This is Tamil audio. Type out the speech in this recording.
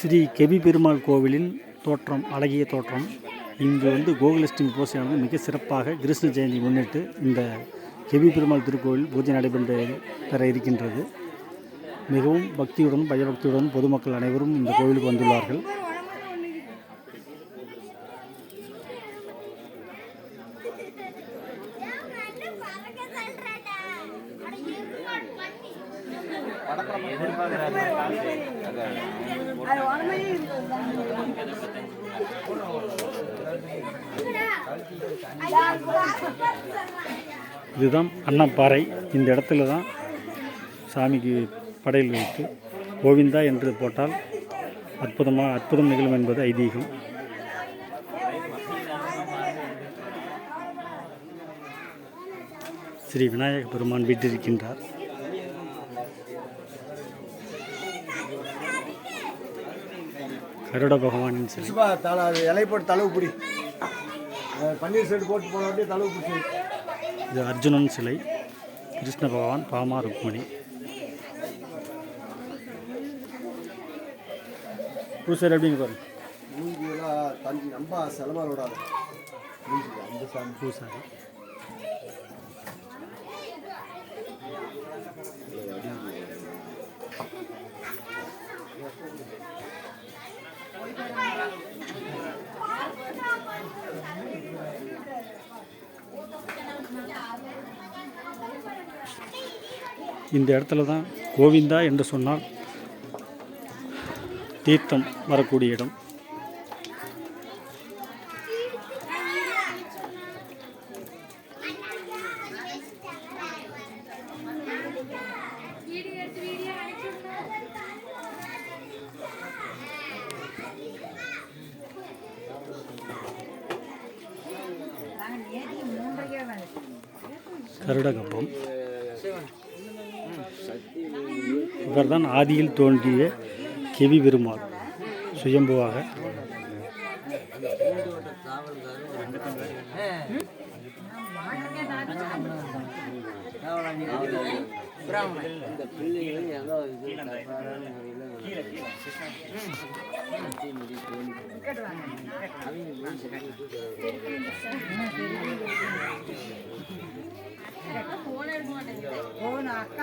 ஸ்ரீ கெவி பெருமாள் கோவிலின் தோற்றம், அழகிய தோற்றம். இங்கு கோகுலாஷ்டமி பூஜையானது மிக சிறப்பாக கிருஷ்ண ஜெயந்தி முன்னிட்டு இந்த கெவி பெருமாள் திருக்கோவில் பூஜை நடைபெற இருக்கின்றது. மிகவும் பக்தியுடன் பயபக்தியுடன் பொதுமக்கள் அனைவரும் இந்த கோவிலுக்கு வந்துள்ளார்கள். இதுதான் அன்னப்பாறை. இந்த இடத்துல தான் சாமிக்கு படையல் வைத்து கோவிந்தா என்று போட்டால் அற்புதம் நிகழும் என்பது ஐதீகம். ஸ்ரீ விநாயக பெருமான் வீட்டிருக்கின்றார். கருட பகவானின் சிலை. இலை போட்டு தளவு பிடி, பன்னீர் செட்டு போட்டு போன தளவு பிடிச்சி. இது அர்ஜுனன் சிலை. கிருஷ்ண பகவான், பாமா, ருக்மணி. பூசாரி எப்படிங்க பாருங்க. மூஞ்சியெல்லாம் தஞ்சி ரொம்ப செலவாக விடாது. அந்த சாமி பூசாரி. இந்த இடத்துல தான் கோவிந்தா என்று சொன்னால் தீர்த்தம் வரக்கூடிய இடம். கருடகப்பம். இவர்தான் ஆதியில் தோன்றிய கெவி பெருமாள் சுயம்புவாக. అక్క